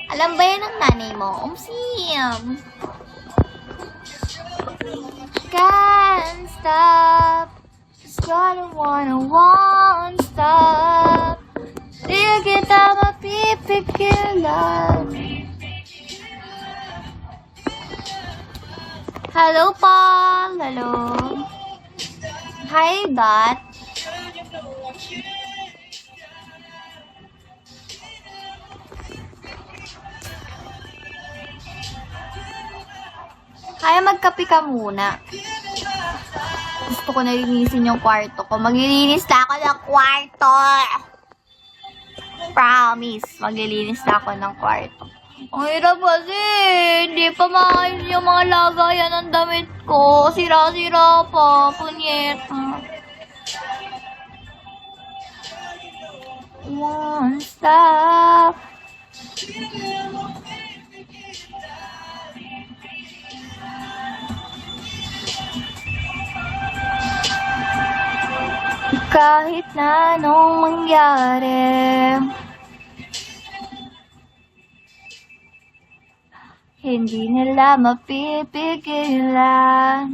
Alam ba yan ng nanay mo? Umsim. Can't stop. Just gotta won't stop. Di kita mapipigilan. Hello, Paul. Hello. Hi, Dot. Kaya magkape ka muna. Gusto ko na linisin yung kwarto ko. Maglilinis na ako ng kwarto. Promise. Maglilinis na ako ng kwarto. Ang hirap kasi. Hindi pa maayos yung mga lagayan ng damit ko. Sira-sira pa. Punyeta. Won't stop. Kahit na anong mangyari, hindi nila mapipigilan.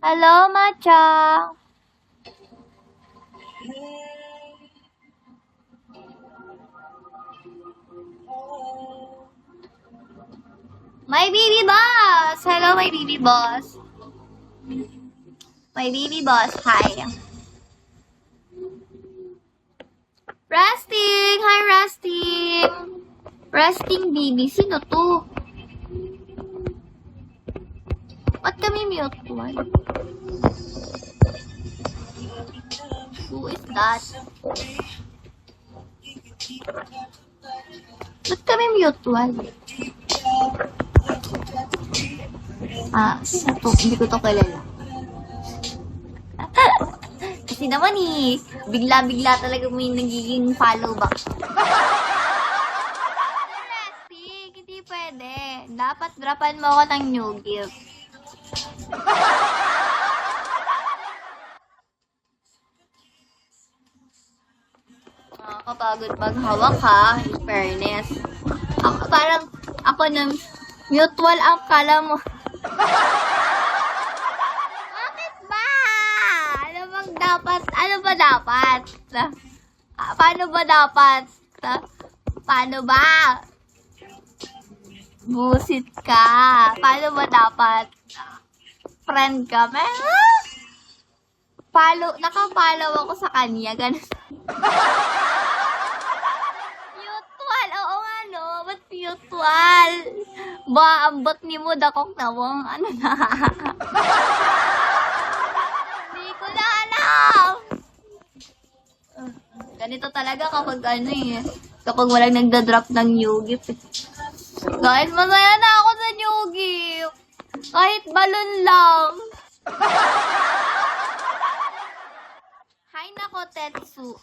Hello, Macha. My baby boss. Hello, my baby boss. My baby boss, hi. Resting! Hi, Resting! Resting baby. Sino to? Ba't kami mute one? Who is that? Ba't kami mute one? Sino to? Hindi ko to kilala. Kasi naman bigla-bigla talaga may nagiging follow back. Resting, hindi pwede. Dapat dropan mo ako ng new gift. Nakakapagod maghawak ha, in fairness. Ako na mutual ang kala mo. Ano ba dapat? Paano ba dapat? Paano ba? Busit ka. Paano ba dapat? Friend ka? Nakapollow ako sa kanya. Ganun. Mutual. Oo nga no. Ba't mutual? Ba, ang bot ni mo dakok na wong. Ano na? Hindi ko na alam. Ganito talaga kapag kapag walang nagda-drop ng new gift. Guys, masaya na ako sa new gift. Kahit balon lang. Hi nako, Tetsu.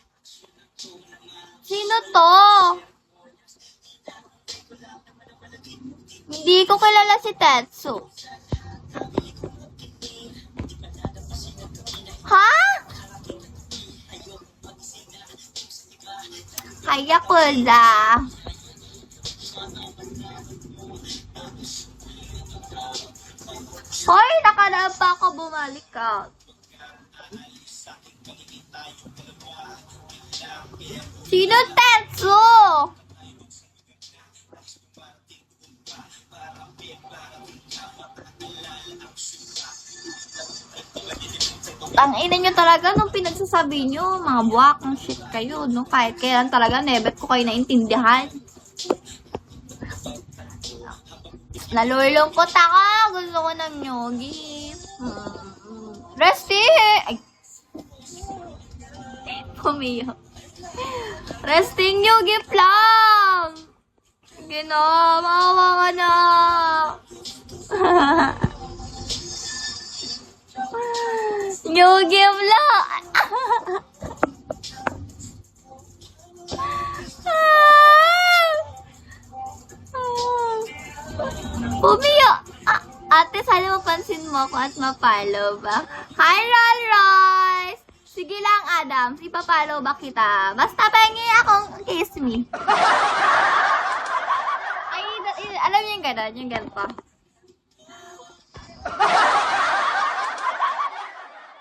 Sino to? Hindi ko kilala si Tetsu. Ha? Kaya ko na. Hoy, nakaraan pa ako bumalik ka. Sino Tetsu? Ang ina nyo talaga nung pinagsasabi nyo, mga buwak ng shit kayo, no? Kahit kailan talaga, nebet ko kayo naintindihan. Nalulungkot ako, gusto ko ng nyogi. Resty! Ay! Pumiyo. Resting nyogi lang! Ginamawa ka na! New game lang. Pumiyo. Ate, sana mapansin mo ako at mapalo ba? Hi, Roll Royce! Si Sige lang, Adams. Ipapalo ba kita? Basta pahingi akong kiss me. Ay, alam niyo yung gano'n? Yung gano'n pa.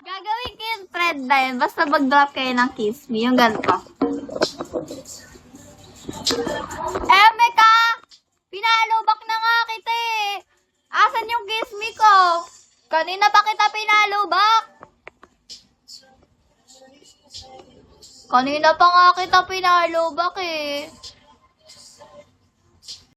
Gagawin ko yung thread na yun. Basta mag-drop kayo ng kiss me. Yung gano'n pa. Meka! Pinalubak na nga kita eh. Asan yung kiss me ko? Kanina pa kita pinalubak. Kanina pa nga kita pinalubak eh.